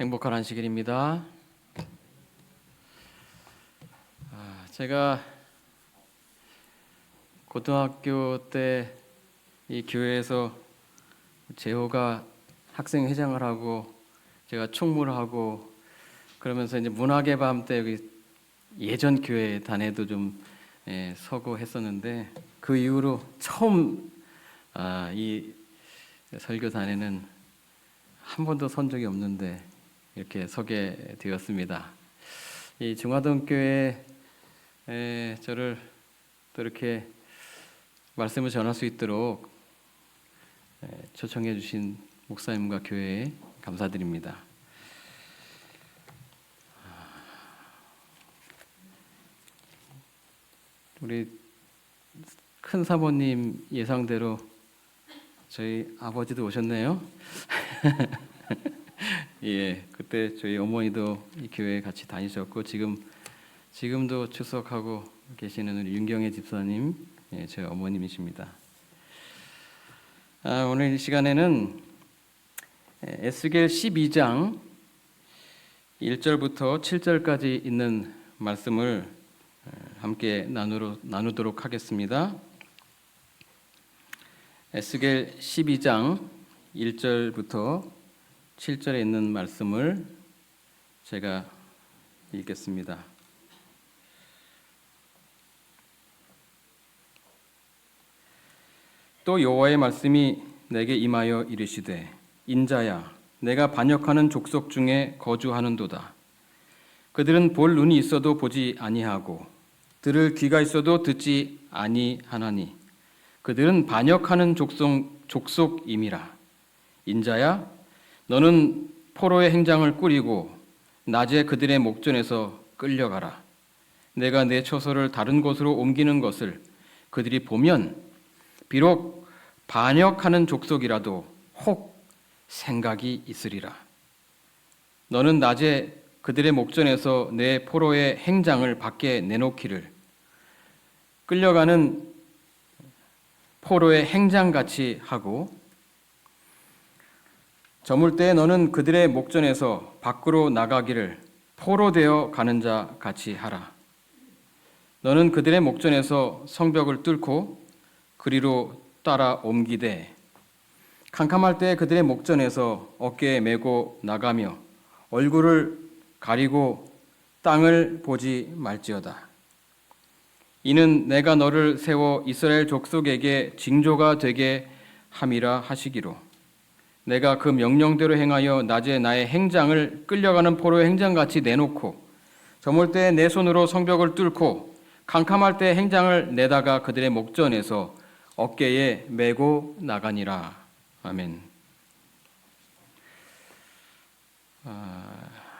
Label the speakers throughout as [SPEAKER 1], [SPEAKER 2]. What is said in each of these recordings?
[SPEAKER 1] 행복한 안식일입니다. 제가 고등학교 때 이 교회에서 재호가 학생회장을 하고 제가 총무를 하고 그러면서 이제 문학의 밤 때 여기 예전 교회 단에도 좀 서고 했었는데 그 이후로 처음 이 설교단에는 한 번도 선 적이 없는데 이렇게 서게 되었습니다. 이 중화동교회에 저를 또 이렇게 말씀을 전할 수 있도록 초청해 주신 목사님과 교회에 감사드립니다. 우리 큰 사모님 예상대로 저희 아버지도 오셨네요. 예, 그때 저희 어머니도 이 교회에 같이 다니셨고 지금도 출석하고 계시는 우리 윤경애 집사님, 저희 어머님이십니다. 오늘 이 시간에는 에스겔 12장 1절부터 7절까지 있는 말씀을 함께 나누도록 하겠습니다. 에스겔 12장 1절부터 7절에 있는 말씀을 제가 읽겠습니다. 또 여호와의 말씀이 내게 임하여 이르시되 인자야 내가 반역하는 족속 중에 거주하는도다. 그들은 볼 눈이 있어도 보지 아니하고 들을 귀가 있어도 듣지 아니하나니 그들은 반역하는 족속임이라. 인자야 너는 포로의 행장을 꾸리고 낮에 그들의 목전에서 끌려가라. 내가 내 처소를 다른 곳으로 옮기는 것을 그들이 보면 비록 반역하는 족속이라도 혹 생각이 있으리라. 너는 낮에 그들의 목전에서 내 포로의 행장을 밖에 내놓기를 끌려가는 포로의 행장같이 하고 저물 때에 너는 그들의 목전에서 밖으로 나가기를 포로되어 가는 자 같이 하라. 너는 그들의 목전에서 성벽을 뚫고 그리로 따라 옮기되 캄캄할 때 그들의 목전에서 어깨에 메고 나가며 얼굴을 가리고 땅을 보지 말지어다. 이는 내가 너를 세워 이스라엘 족속에게 징조가 되게 함이라 하시기로 내가 그 명령대로 행하여 낮에 나의 행장을 끌려가는 포로의 행장같이 내놓고 저물 때 내 손으로 성벽을 뚫고 캄캄할 때 행장을 내다가 그들의 목전에서 어깨에 메고 나가니라. 아멘.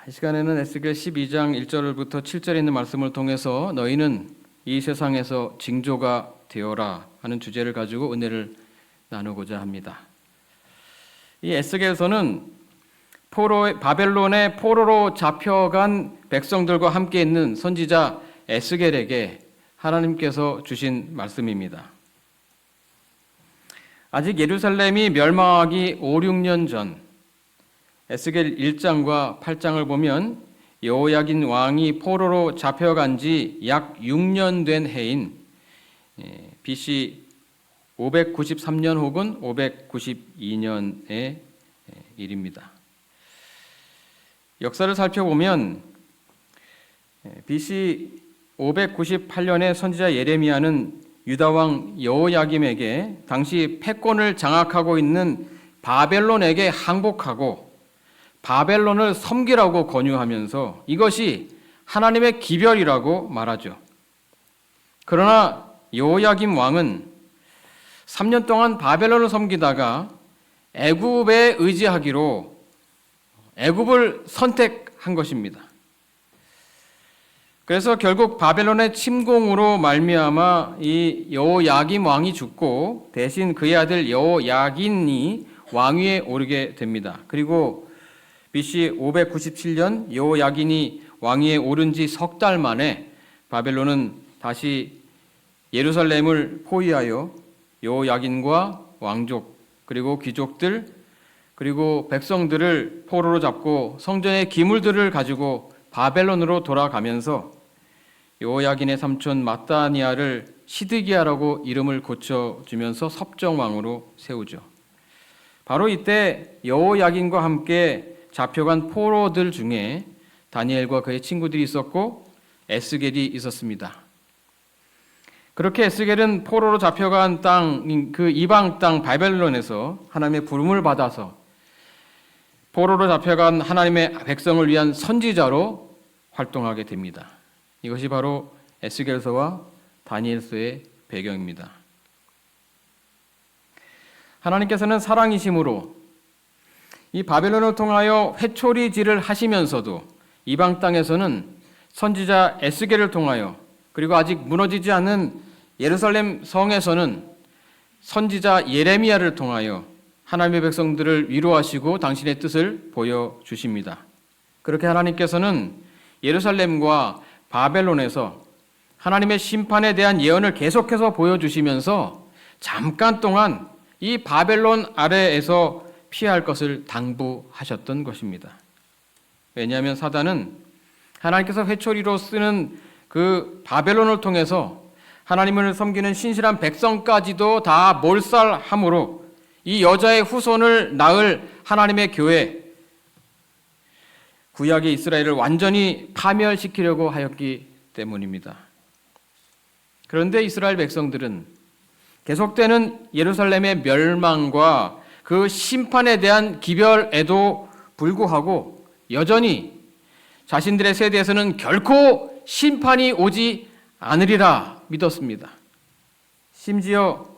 [SPEAKER 1] 이 시간에는 에스겔 12장 1절부터 7절에 있는 말씀을 통해서 너희는 이 세상에서 징조가 되어라 하는 주제를 가지고 은혜를 나누고자 합니다. 이 에스겔서는 바벨론의 포로로 잡혀간 백성들과 함께 있는 선지자 에스겔에게 하나님께서 주신 말씀입니다. 아직 예루살렘이 멸망하기 5, 6년 전 에스겔 1장과 8장을 보면 여호야긴 왕이 포로로 잡혀간 지 약 6년 된 해인 BC 593년 혹은 592년의 일입니다. 역사를 살펴보면 BC 598년에 선지자 예레미야는 유다왕 여호야김에게 당시 패권을 장악하고 있는 바벨론에게 항복하고 바벨론을 섬기라고 권유하면서 이것이 하나님의 기별이라고 말하죠. 그러나 여호야김 왕은 3년 동안 바벨론을 섬기다가 애굽에 의지하기로 애굽을 선택한 것입니다. 그래서 결국 바벨론의 침공으로 말미암아 이 여호야김 왕이 죽고 대신 그의 아들 여호야긴이 왕위에 오르게 됩니다. 그리고 BC 597년 여호야긴이 왕위에 오른 지 석 달 만에 바벨론은 다시 예루살렘을 포위하여 여호야긴과 왕족 그리고 귀족들 그리고 백성들을 포로로 잡고 성전의 기물들을 가지고 바벨론으로 돌아가면서 여호야긴의 삼촌 마따니아를 시드기야라고 이름을 고쳐주면서 섭정왕으로 세우죠. 바로 이때 여호야긴과 함께 잡혀간 포로들 중에 다니엘과 그의 친구들이 있었고 에스겔이 있었습니다. 그렇게 에스겔은 포로로 잡혀간 땅, 그 이방 땅 바벨론에서 하나님의 부름을 받아서 포로로 잡혀간 하나님의 백성을 위한 선지자로 활동하게 됩니다. 이것이 바로 에스겔서와 다니엘서의 배경입니다. 하나님께서는 사랑이심으로 이 바벨론을 통하여 회초리질을 하시면서도 이방 땅에서는 선지자 에스겔을 통하여, 그리고 아직 무너지지 않은 예루살렘 성에서는 선지자 예레미야를 통하여 하나님의 백성들을 위로하시고 당신의 뜻을 보여주십니다. 그렇게 하나님께서는 예루살렘과 바벨론에서 하나님의 심판에 대한 예언을 계속해서 보여주시면서 잠깐 동안 이 바벨론 아래에서 피할 것을 당부하셨던 것입니다. 왜냐하면 사단은 하나님께서 회초리로 쓰는 그 바벨론을 통해서 하나님을 섬기는 신실한 백성까지도 다 몰살함으로 이 여자의 후손을 낳을 하나님의 교회, 구약의 이스라엘을 완전히 파멸시키려고 하였기 때문입니다. 그런데 이스라엘 백성들은 계속되는 예루살렘의 멸망과 그 심판에 대한 기별에도 불구하고 여전히 자신들의 세대에서는 결코 심판이 오지 않으리라 믿었습니다. 심지어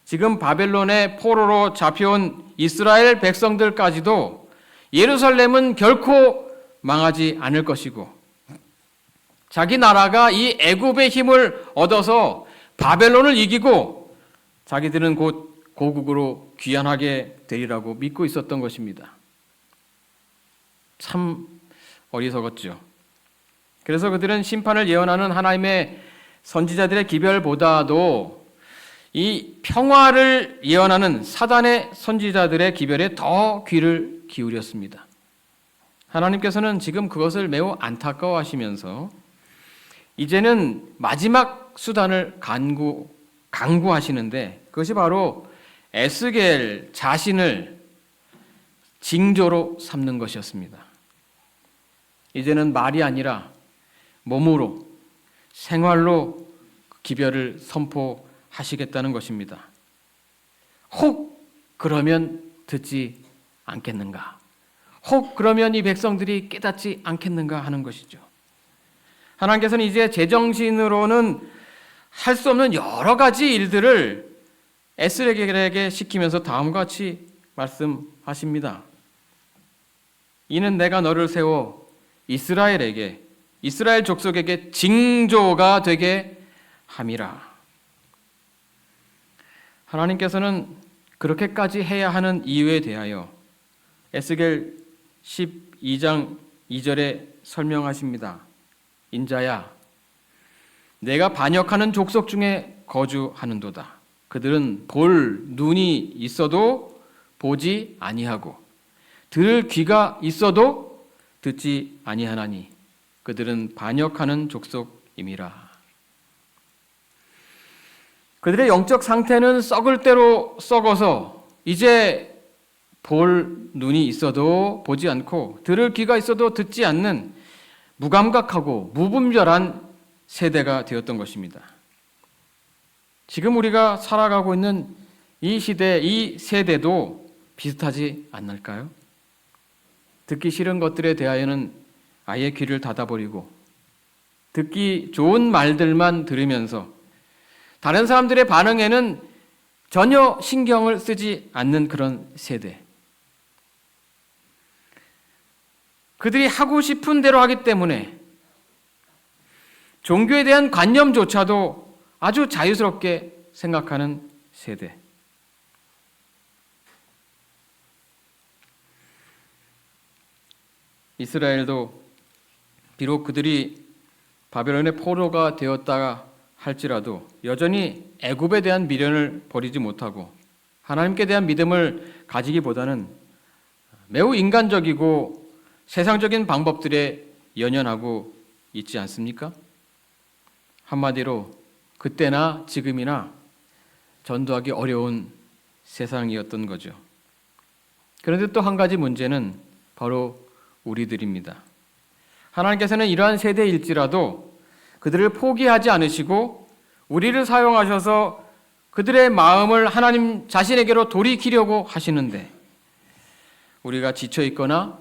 [SPEAKER 1] 지금 바벨론의 포로로 잡혀온 이스라엘 백성들까지도 예루살렘은 결코 망하지 않을 것이고 자기 나라가 이 애굽의 힘을 얻어서 바벨론을 이기고 자기들은 곧 고국으로 귀환하게 되리라고 믿고 있었던 것입니다. 참 어리석었죠. 그래서 그들은 심판을 예언하는 하나님의 선지자들의 기별보다도 이 평화를 예언하는 사단의 선지자들의 기별에 더 귀를 기울였습니다. 하나님께서는 지금 그것을 매우 안타까워하시면서 이제는 마지막 수단을 강구하시는데 그것이 바로 에스겔 자신을 징조로 삼는 것이었습니다. 이제는 말이 아니라 몸으로, 생활로 기별을 선포하시겠다는 것입니다. 혹 그러면 듣지 않겠는가? 혹 그러면 이 백성들이 깨닫지 않겠는가 하는 것이죠. 하나님께서는 이제 제정신으로는 할 수 없는 여러 가지 일들을 에스겔에게 시키면서 다음과 같이 말씀하십니다. 이는 내가 너를 세워 이스라엘에게, 이스라엘 족속에게 징조가 되게 함이라. 하나님께서는 그렇게까지 해야 하는 이유에 대하여 에스겔 12장 2절에 설명하십니다. 인자야, 내가 반역하는 족속 중에 거주하는도다. 그들은 볼 눈이 있어도 보지 아니하고 들을 귀가 있어도 듣지 아니하나니 그들은 반역하는 족속임이라. 그들의 영적 상태는 썩을 대로 썩어서 이제 볼 눈이 있어도 보지 않고 들을 귀가 있어도 듣지 않는 무감각하고 무분별한 세대가 되었던 것입니다. 지금 우리가 살아가고 있는 이 시대, 이 세대도 비슷하지 않을까요? 듣기 싫은 것들에 대하여는 아예 귀를 닫아버리고 듣기 좋은 말들만 들으면서 다른 사람들의 반응에는 전혀 신경을 쓰지 않는 그런 세대. 그들이 하고 싶은 대로 하기 때문에 종교에 대한 관념조차도 아주 자유스럽게 생각하는 세대. 이스라엘도 비록 그들이 바벨론의 포로가 되었다 할지라도 여전히 애굽에 대한 미련을 버리지 못하고 하나님께 대한 믿음을 가지기보다는 매우 인간적이고 세상적인 방법들에 연연하고 있지 않습니까? 한마디로 그때나 지금이나 전도하기 어려운 세상이었던 거죠. 그런데 또 한 가지 문제는 바로 우리들입니다. 하나님께서는 이러한 세대일지라도 그들을 포기하지 않으시고 우리를 사용하셔서 그들의 마음을 하나님 자신에게로 돌이키려고 하시는데 우리가 지쳐 있거나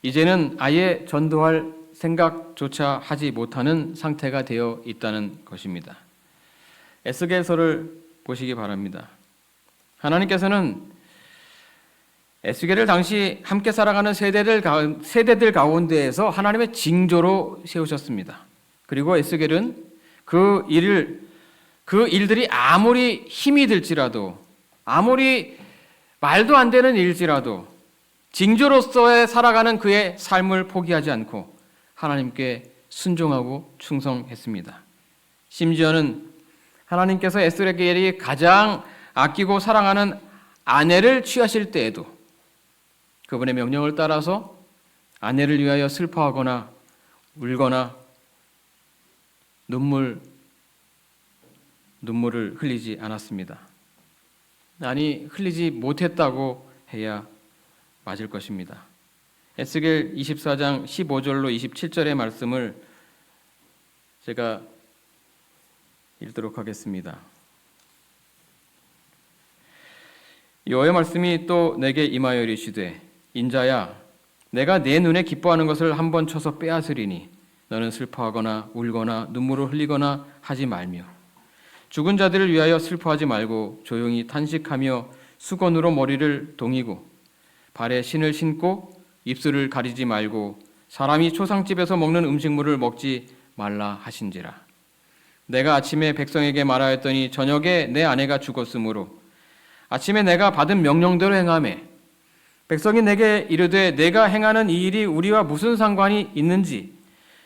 [SPEAKER 1] 이제는 아예 전도할 생각조차 하지 못하는 상태가 되어 있다는 것입니다. 에스겔서를 보시기 바랍니다. 하나님께서는 에스겔을 당시 함께 살아가는 세대들 가운데에서 하나님의 징조로 세우셨습니다. 그리고 에스겔은 그 일들이 아무리 힘이 들지라도 아무리 말도 안 되는 일지라도 징조로서의 살아가는 그의 삶을 포기하지 않고 하나님께 순종하고 충성했습니다. 심지어는 하나님께서 에스겔이 가장 아끼고 사랑하는 아내를 취하실 때에도 그분의 명령을 따라서 아내를 위하여 슬퍼하거나 울거나 눈물을 흘리지 않았습니다. 아니, 흘리지 못했다고 해야 맞을 것입니다. 에스겔 24장 15절로 27절의 말씀을 제가 읽도록 하겠습니다. 여호와의 말씀이 또 내게 임하여 이르시되 인자야 내가 내 눈에 기뻐하는 것을 한번 쳐서 빼앗으리니 너는 슬퍼하거나 울거나 눈물을 흘리거나 하지 말며 죽은 자들을 위하여 슬퍼하지 말고 조용히 탄식하며 수건으로 머리를 동이고 발에 신을 신고 입술을 가리지 말고 사람이 초상집에서 먹는 음식물을 먹지 말라 하신지라. 내가 아침에 백성에게 말하였더니 저녁에 내 아내가 죽었으므로 아침에 내가 받은 명령대로 행하매 백성이 내게 이르되 내가 행하는 이 일이 우리와 무슨 상관이 있는지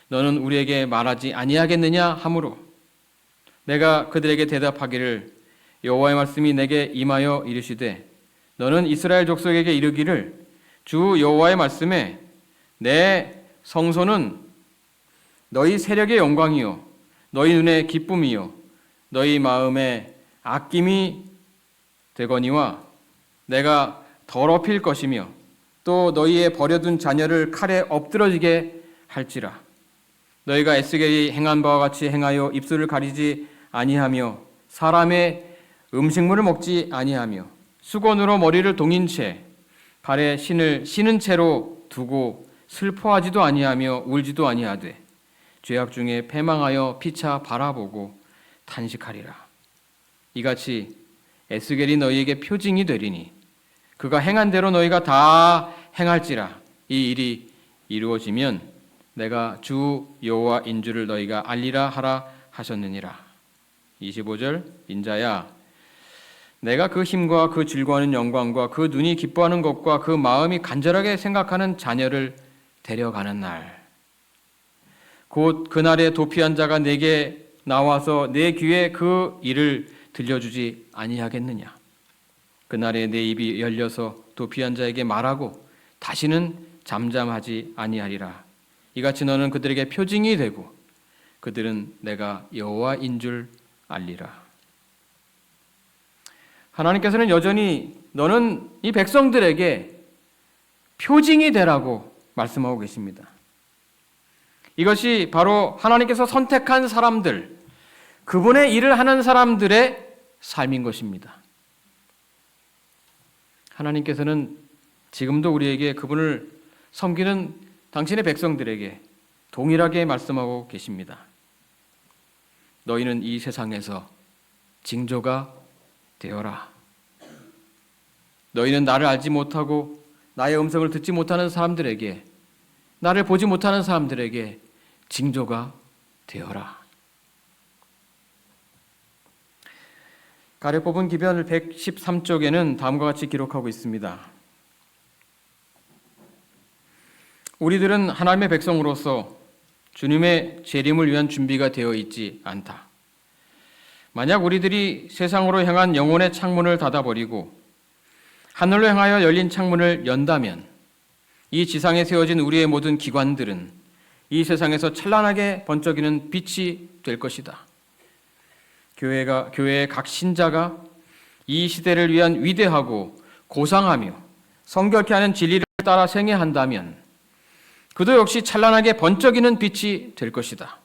[SPEAKER 1] 너는 우리에게 말하지 아니하겠느냐 하므로 내가 그들에게 대답하기를 여호와의 말씀이 내게 임하여 이르시되 너는 이스라엘 족속에게 이르기를 주 여호와의 말씀에 내 성소는 너희 세력의 영광이요 너희 눈의 기쁨이요 너희 마음의 아낌이 되거니와 내가 더럽힐 것이며 또 너희의 버려둔 자녀를 칼에 엎드러지게 할지라. 너희가 에스겔이 행한 바와 같이 행하여 입술을 가리지 아니하며 사람의 음식물을 먹지 아니하며 수건으로 머리를 동인 채 발에 신을 신은 채로 두고 슬퍼하지도 아니하며 울지도 아니하되 죄악 중에 패망하여 피차 바라보고 탄식하리라. 이같이 에스겔이 너희에게 표징이 되리니 그가 행한 대로 너희가 다 행할지라. 이 일이 이루어지면 내가 주 여호와인 줄을 너희가 알리라 하라 하셨느니라. 25절 인자야 내가 그 힘과 그 즐거워하는 영광과 그 눈이 기뻐하는 것과 그 마음이 간절하게 생각하는 자녀를 데려가는 날 곧 그날에 도피한 자가 내게 나와서 내 귀에 그 일을 들려주지 아니하겠느냐. 그날에 내 입이 열려서 도피한 자에게 말하고 다시는 잠잠하지 아니하리라. 이같이 너는 그들에게 표징이 되고 그들은 내가 여호와인 줄 알리라. 하나님께서는 여전히 너는 이 백성들에게 표징이 되라고 말씀하고 계십니다. 이것이 바로 하나님께서 선택한 사람들, 그분의 일을 하는 사람들의 삶인 것입니다. 하나님께서는 지금도 우리에게 그분을 섬기는 당신의 백성들에게 동일하게 말씀하고 계십니다. 너희는 이 세상에서 징조가 되어라. 너희는 나를 알지 못하고 나의 음성을 듣지 못하는 사람들에게, 나를 보지 못하는 사람들에게 징조가 되어라. 가래 뽑은 기변 113쪽에는 다음과 같이 기록하고 있습니다. 우리들은 하나님의 백성으로서 주님의 재림을 위한 준비가 되어 있지 않다. 만약 우리들이 세상으로 향한 영혼의 창문을 닫아버리고 하늘로 향하여 열린 창문을 연다면 이 지상에 세워진 우리의 모든 기관들은 이 세상에서 찬란하게 번쩍이는 빛이 될 것이다. 교회의 각 신자가 이 시대를 위한 위대하고 고상하며 성결케 하는 진리를 따라 생애한다면 그도 역시 찬란하게 번쩍이는 빛이 될 것이다.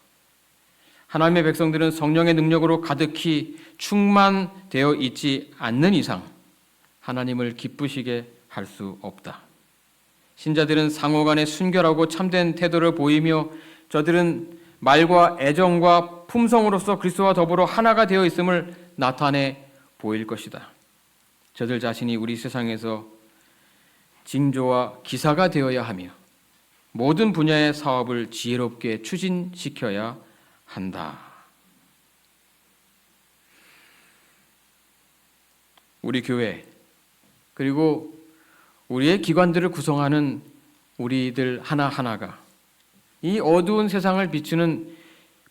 [SPEAKER 1] 하나님의 백성들은 성령의 능력으로 가득히 충만되어 있지 않는 이상 하나님을 기쁘시게 할 수 없다. 신자들은 상호간에 순결하고 참된 태도를 보이며 저들은 말과 애정과 품성으로서 그리스도와 더불어 하나가 되어 있음을 나타내 보일 것이다. 저들 자신이 우리 세상에서 징조와 기사가 되어야 하며 모든 분야의 사업을 지혜롭게 추진시켜야 한다. 우리 교회 그리고 우리의 기관들을 구성하는 우리들 하나하나가 이 어두운 세상을 비추는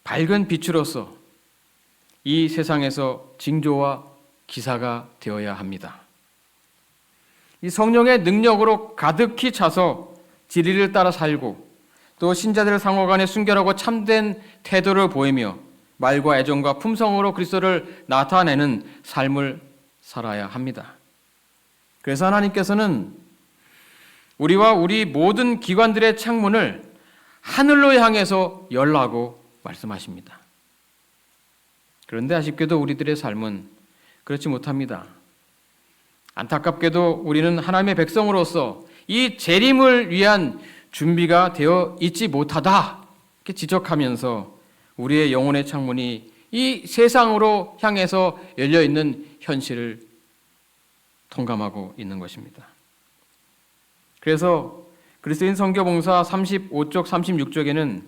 [SPEAKER 1] 밝은 빛으로서 이 세상에서 징조와 기사가 되어야 합니다. 이 성령의 능력으로 가득히 차서 진리를 따라 살고 또 신자들 상호간에 순결하고 참된 태도를 보이며 말과 애정과 품성으로 그리스도를 나타내는 삶을 살아야 합니다. 그래서 하나님께서는 우리와 우리 모든 기관들의 창문을 하늘로 향해서 열라고 말씀하십니다. 그런데 아쉽게도 우리들의 삶은 그렇지 못합니다. 안타깝게도 우리는 하나님의 백성으로서 이 재림을 위한 준비가 되어 있지 못하다 이렇게 지적하면서 우리의 영혼의 창문이 이 세상으로 향해서 열려 있는 현실을 통감하고 있는 것입니다. 그래서 그리스도인 선교봉사 35쪽 36쪽에는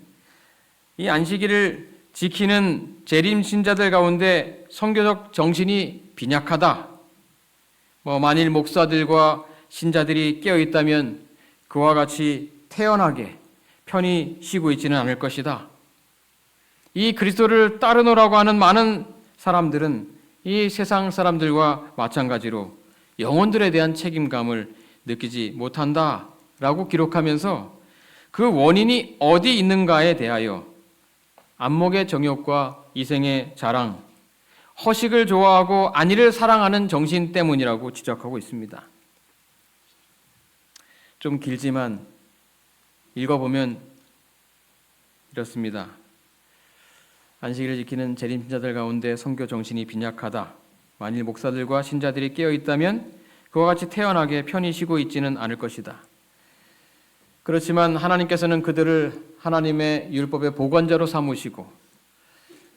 [SPEAKER 1] 이 안식일을 지키는 재림 신자들 가운데 선교적 정신이 빈약하다. 만일 목사들과 신자들이 깨어 있다면 그와 같이 태연하게 편히 쉬고 있지는 않을 것이다. 이 그리스도를 따르노라고 하는 많은 사람들은 이 세상 사람들과 마찬가지로 영혼들에 대한 책임감을 느끼지 못한다라고 기록하면서 그 원인이 어디 있는가에 대하여 안목의 정욕과 이생의 자랑, 허식을 좋아하고 안위를 사랑하는 정신 때문이라고 지적하고 있습니다. 좀 길지만 읽어보면 이렇습니다. 안식일을 지키는 재림신자들 가운데 선교 정신이 빈약하다. 만일 목사들과 신자들이 깨어 있다면 그와 같이 태연하게 편히 쉬고 있지는 않을 것이다. 그렇지만 하나님께서는 그들을 하나님의 율법의 보관자로 삼으시고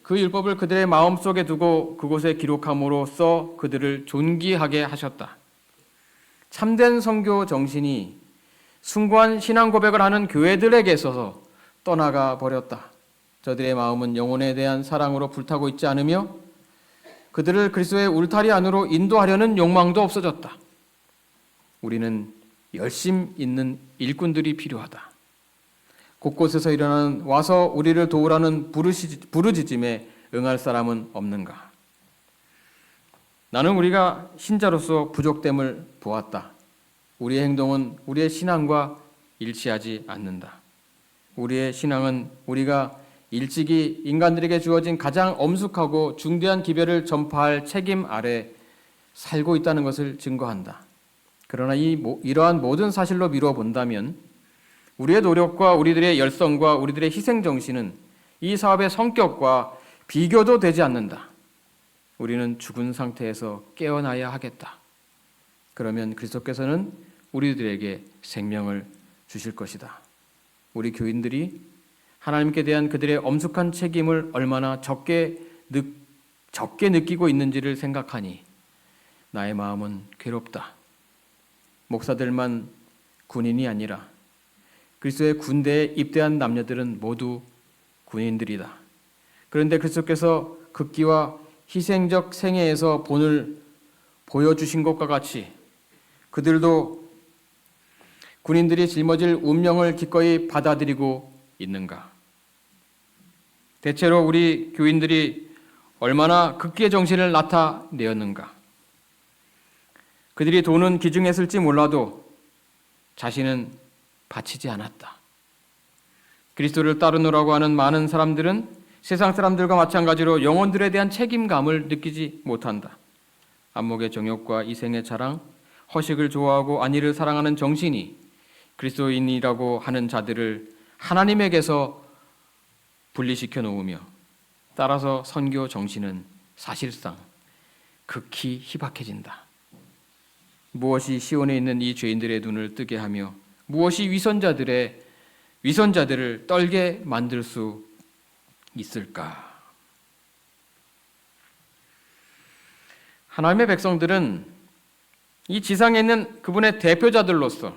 [SPEAKER 1] 그 율법을 그들의 마음속에 두고 그곳에 기록함으로써 그들을 존귀하게 하셨다. 참된 선교 정신이 숭고한 신앙 고백을 하는 교회들에게 있어서 떠나가 버렸다. 저들의 마음은 영혼에 대한 사랑으로 불타고 있지 않으며 그들을 그리스도의 울타리 안으로 인도하려는 욕망도 없어졌다. 우리는 열심 있는 일꾼들이 필요하다. 곳곳에서 일어나는 와서 우리를 도우라는 부르짖음에 응할 사람은 없는가? 나는 우리가 신자로서 부족됨을 보았다. 우리의 행동은 우리의 신앙과 일치하지 않는다. 우리의 신앙은 우리가 일찍이 인간들에게 주어진 가장 엄숙하고 중대한 기별을 전파할 책임 아래 살고 있다는 것을 증거한다. 그러나 이러한 모든 사실로 미루어 본다면 우리의 노력과 우리들의 열성과 우리들의 희생정신은 이 사업의 성격과 비교도 되지 않는다. 우리는 죽은 상태에서 깨어나야 하겠다. 그러면 그리스도께서는 우리들에게 생명을 주실 것이다. 우리 교인들이 하나님께 대한 그들의 엄숙한 책임을 얼마나 적게 느끼고 있는지를 생각하니 나의 마음은 괴롭다. 목사들만 군인이 아니라 그리스도의 군대에 입대한 남녀들은 모두 군인들이다. 그런데 그리스도께서 극기와 희생적 생애에서 본을 보여주신 것과 같이 그들도 군인들이 짊어질 운명을 기꺼이 받아들이고 있는가? 대체로 우리 교인들이 얼마나 극기의 정신을 나타내었는가? 그들이 돈은 기증했을지 몰라도 자신은 바치지 않았다. 그리스도를 따르노라고 하는 많은 사람들은 세상 사람들과 마찬가지로 영혼들에 대한 책임감을 느끼지 못한다. 안목의 정욕과 이생의 자랑, 허식을 좋아하고 안위를 사랑하는 정신이 그리스도인이라고 하는 자들을 하나님에게서 분리시켜 놓으며 따라서 선교 정신은 사실상 극히 희박해진다. 무엇이 시온에 있는 이 죄인들의 눈을 뜨게 하며 무엇이 위선자들을 떨게 만들 수 있을까? 하나님의 백성들은 이 지상에 있는 그분의 대표자들로서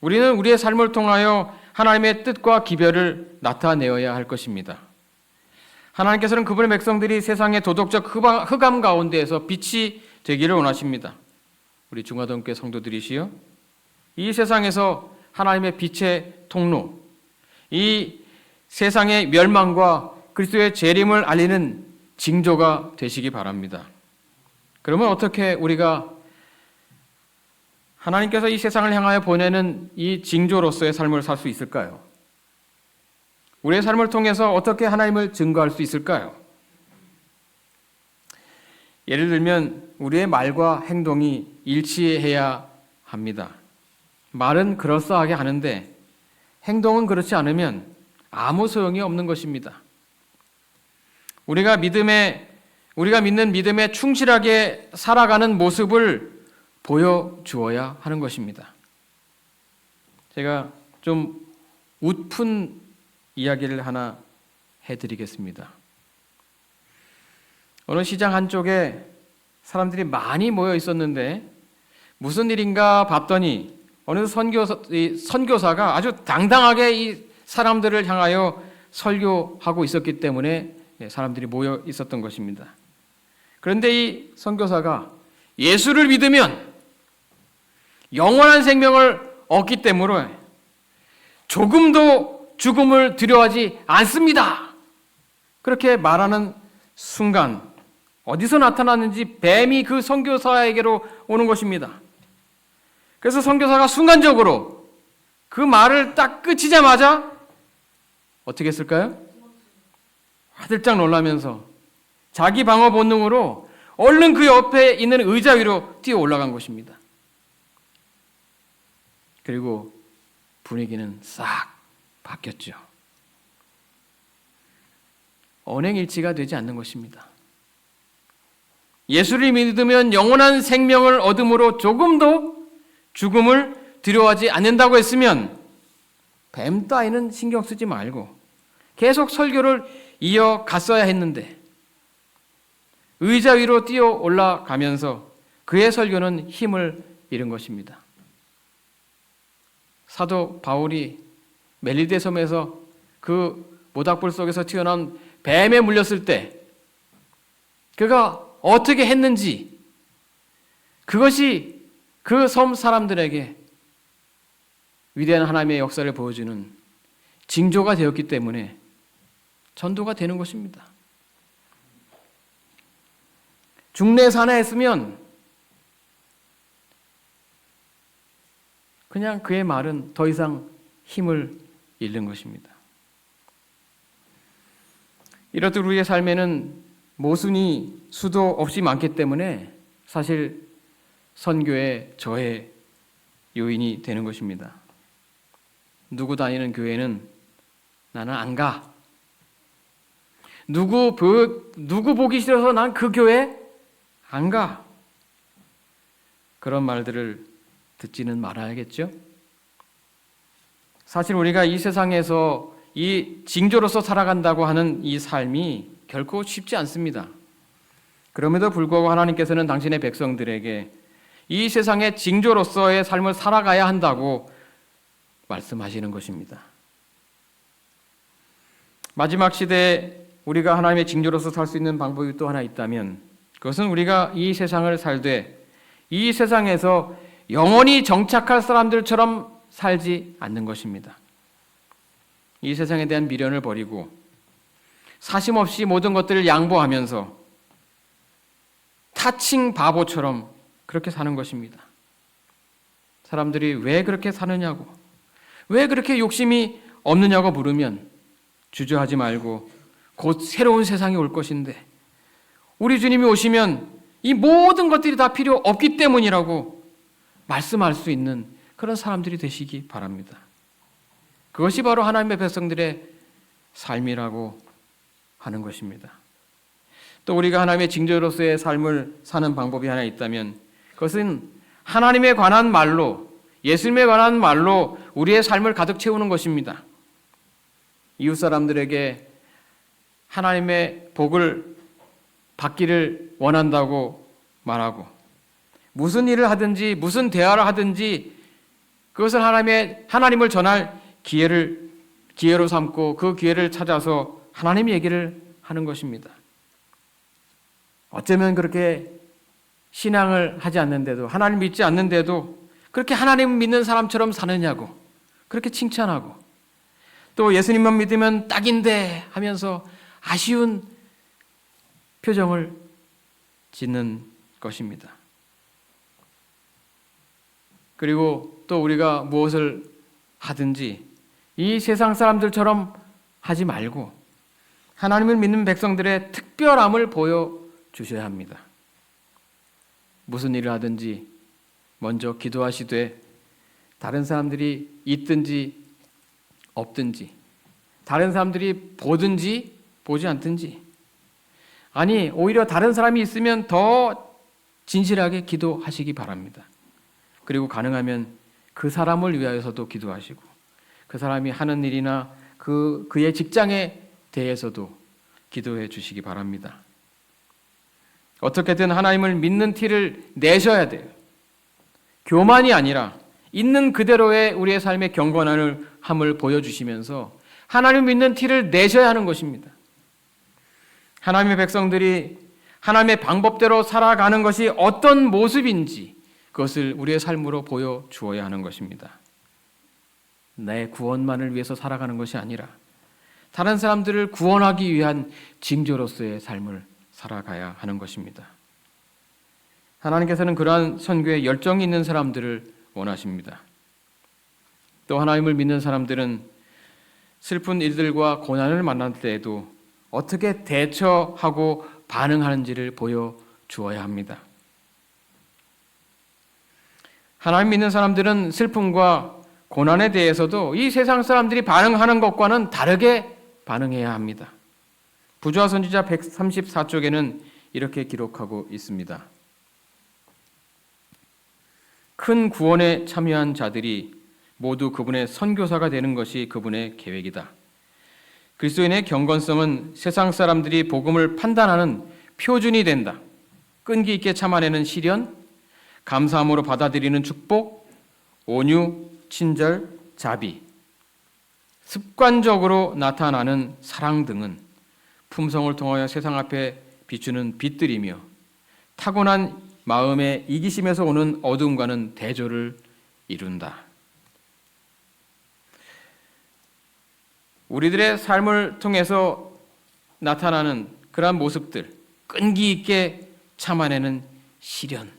[SPEAKER 1] 우리는 우리의 삶을 통하여 하나님의 뜻과 기별을 나타내어야 할 것입니다. 하나님께서는 그분의 백성들이 세상의 도덕적 흑암 가운데에서 빛이 되기를 원하십니다. 우리 중화동교회 성도들이시여, 이 세상에서 하나님의 빛의 통로, 이 세상의 멸망과 그리스도의 재림을 알리는 징조가 되시기 바랍니다. 그러면 어떻게 우리가 하나님께서 이 세상을 향하여 보내는 이 징조로서의 삶을 살 수 있을까요? 우리의 삶을 통해서 어떻게 하나님을 증거할 수 있을까요? 예를 들면 우리의 말과 행동이 일치해야 합니다. 말은 그럴싸하게 하는데 행동은 그렇지 않으면 아무 소용이 없는 것입니다. 우리가 믿는 믿음에 충실하게 살아가는 모습을 보여주어야 하는 것입니다. 제가 좀 웃픈 이야기를 하나 해드리겠습니다. 어느 시장 한쪽에 사람들이 많이 모여 있었는데 무슨 일인가 봤더니 어느 선교사가 아주 당당하게 이 사람들을 향하여 설교하고 있었기 때문에 사람들이 모여 있었던 것입니다. 그런데 이 선교사가 예수를 믿으면 영원한 생명을 얻기 때문에 조금도 죽음을 두려워하지 않습니다. 그렇게 말하는 순간 어디서 나타났는지 뱀이 그 선교사에게로 오는 것입니다. 그래서 선교사가 순간적으로 그 말을 딱 끝이자마자 어떻게 했을까요? 화들짝 놀라면서 자기 방어 본능으로 얼른 그 옆에 있는 의자 위로 뛰어 올라간 것입니다. 그리고 분위기는 싹 바뀌었죠. 언행일치가 되지 않는 것입니다. 예수를 믿으면 영원한 생명을 얻음으로 조금도 죽음을 두려워하지 않는다고 했으면 뱀 따위는 신경 쓰지 말고 계속 설교를 이어갔어야 했는데 의자 위로 뛰어 올라가면서 그의 설교는 힘을 잃은 것입니다. 사도 바울이 멜리데 섬에서 그 모닥불 속에서 튀어나온 뱀에 물렸을 때 그가 어떻게 했는지 그것이 그 섬 사람들에게 위대한 하나님의 역사를 보여주는 징조가 되었기 때문에 전도가 되는 것입니다. 중내산에 했으면 그냥 그의 말은 더 이상 힘을 잃는 것입니다. 이렇듯 우리의 삶에는 모순이 수도 없이 많기 때문에 사실 선교의 저해 요인이 되는 것입니다. 누구 다니는 교회는 나는 안 가. 누구 보기 싫어서 난 그 교회 안 가. 그런 말들을 듣지는 말아야겠죠? 사실 우리가 이 세상에서 이 징조로서 살아간다고 하는 이 삶이 결코 쉽지 않습니다. 그럼에도 불구하고 하나님께서는 당신의 백성들에게 이 세상의 징조로서의 삶을 살아가야 한다고 말씀하시는 것입니다. 마지막 시대에 우리가 하나님의 징조로서 살 수 있는 방법이 또 하나 있다면 그것은 우리가 이 세상을 살되 이 세상에서 영원히 정착할 사람들처럼 살지 않는 것입니다. 이 세상에 대한 미련을 버리고 사심 없이 모든 것들을 양보하면서 타칭 바보처럼 그렇게 사는 것입니다. 사람들이 왜 그렇게 사느냐고, 왜 그렇게 욕심이 없느냐고 물으면 주저하지 말고 곧 새로운 세상이 올 것인데 우리 주님이 오시면 이 모든 것들이 다 필요 없기 때문이라고 말씀할 수 있는 그런 사람들이 되시기 바랍니다. 그것이 바로 하나님의 백성들의 삶이라고 하는 것입니다. 또 우리가 하나님의 징조로서의 삶을 사는 방법이 하나 있다면 그것은 하나님에 관한 말로, 예수님에 관한 말로 우리의 삶을 가득 채우는 것입니다. 이웃 사람들에게 하나님의 복을 받기를 원한다고 말하고 무슨 일을 하든지 무슨 대화를 하든지 그것을 하나님을 전할 기회로 삼고 그 기회를 찾아서 하나님 얘기를 하는 것입니다. 어쩌면 그렇게 신앙을 하지 않는데도, 하나님 믿지 않는데도 그렇게 하나님 믿는 사람처럼 사느냐고 그렇게 칭찬하고, 또 예수님만 믿으면 딱인데 하면서 아쉬운 표정을 짓는 것입니다. 그리고 또 우리가 무엇을 하든지 이 세상 사람들처럼 하지 말고 하나님을 믿는 백성들의 특별함을 보여주셔야 합니다. 무슨 일을 하든지 먼저 기도하시되 다른 사람들이 있든지 없든지, 다른 사람들이 보든지 보지 않든지, 아니 오히려 다른 사람이 있으면 더 진실하게 기도하시기 바랍니다. 그리고 가능하면 그 사람을 위하여서도 기도하시고 그 사람이 하는 일이나 그의 직장에 대해서도 기도해 주시기 바랍니다. 어떻게든 하나님을 믿는 티를 내셔야 돼요. 교만이 아니라 있는 그대로의 우리의 삶의 경건함을 보여주시면서 하나님 믿는 티를 내셔야 하는 것입니다. 하나님의 백성들이 하나님의 방법대로 살아가는 것이 어떤 모습인지 그것을 우리의 삶으로 보여주어야 하는 것입니다. 내 구원만을 위해서 살아가는 것이 아니라 다른 사람들을 구원하기 위한 징조로서의 삶을 살아가야 하는 것입니다. 하나님께서는 그러한 선교에 열정이 있는 사람들을 원하십니다. 또 하나님을 믿는 사람들은 슬픈 일들과 고난을 만날 때에도 어떻게 대처하고 반응하는지를 보여주어야 합니다. 하나님 믿는 사람들은 슬픔과 고난에 대해서도 이 세상 사람들이 반응하는 것과는 다르게 반응해야 합니다. 부조화 선지자 134쪽에는 이렇게 기록하고 있습니다. 큰 구원에 참여한 자들이 모두 그분의 선교사가 되는 것이 그분의 계획이다. 그리스도인의 경건성은 세상 사람들이 복음을 판단하는 표준이 된다. 끈기 있게 참아내는 시련, 감사함으로 받아들이는 축복, 온유, 친절, 자비, 습관적으로 나타나는 사랑 등은 품성을 통하여 세상 앞에 비추는 빛들이며 타고난 마음의 이기심에서 오는 어두움과는 대조를 이룬다. 우리들의 삶을 통해서 나타나는 그러한 모습들, 끈기 있게 참아내는 시련,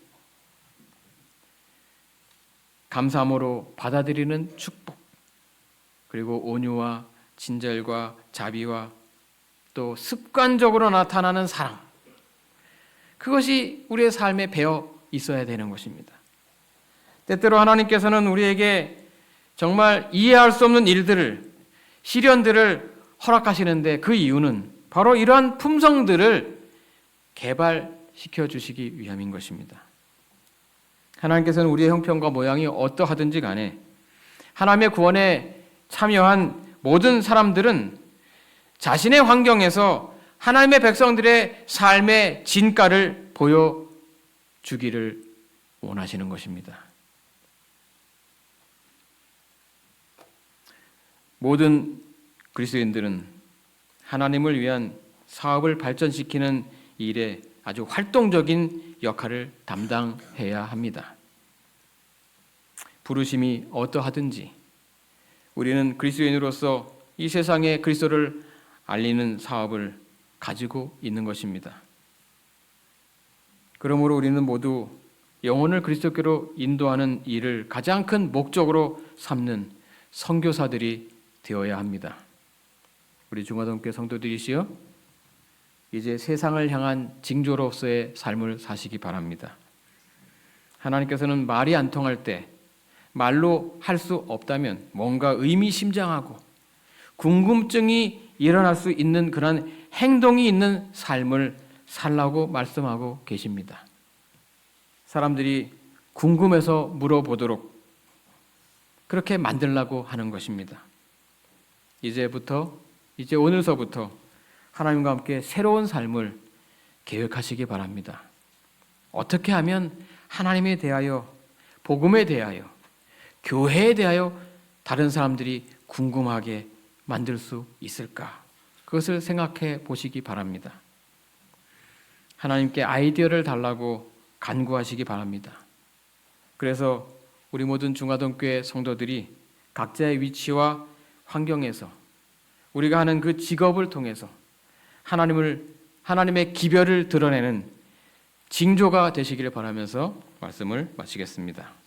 [SPEAKER 1] 감사함으로 받아들이는 축복, 그리고 온유와 친절과 자비와 또 습관적으로 나타나는 사랑, 그것이 우리의 삶에 배어 있어야 되는 것입니다. 때때로 하나님께서는 우리에게 정말 이해할 수 없는 일들을, 시련들을 허락하시는데 그 이유는 바로 이러한 품성들을 개발시켜 주시기 위함인 것입니다. 하나님께서는 우리의 형편과 모양이 어떠하든지 간에 하나님의 구원에 참여한 모든 사람들은 자신의 환경에서 하나님의 백성들의 삶의 진가를 보여주기를 원하시는 것입니다. 모든 그리스도인들은 하나님을 위한 사업을 발전시키는 일에 아주 활동적인 역할을 담당해야 합니다. 부르심이 어떠하든지 우리는 그리스도인으로서 이 세상에 그리스도를 알리는 사업을 가지고 있는 것입니다. 그러므로 우리는 모두 영혼을 그리스도께로 인도하는 일을 가장 큰 목적으로 삼는 선교사들이 되어야 합니다. 우리 중화동교회 성도들이시여, 이제 세상을 향한 징조로서의 삶을 사시기 바랍니다. 하나님께서는 말이 안 통할 때, 말로 할 수 없다면 뭔가 의미심장하고 궁금증이 일어날 수 있는 그런 행동이 있는 삶을 살라고 말씀하고 계십니다. 사람들이 궁금해서 물어보도록 그렇게 만들라고 하는 것입니다. 이제 오늘서부터 하나님과 함께 새로운 삶을 계획하시기 바랍니다. 어떻게 하면 하나님에 대하여, 복음에 대하여, 교회에 대하여 다른 사람들이 궁금하게 만들 수 있을까? 그것을 생각해 보시기 바랍니다. 하나님께 아이디어를 달라고 간구하시기 바랍니다. 그래서 우리 모든 중화동교회 성도들이 각자의 위치와 환경에서 우리가 하는 그 직업을 통해서 하나님의 기별을 드러내는 징조가 되시기를 바라면서 말씀을 마치겠습니다.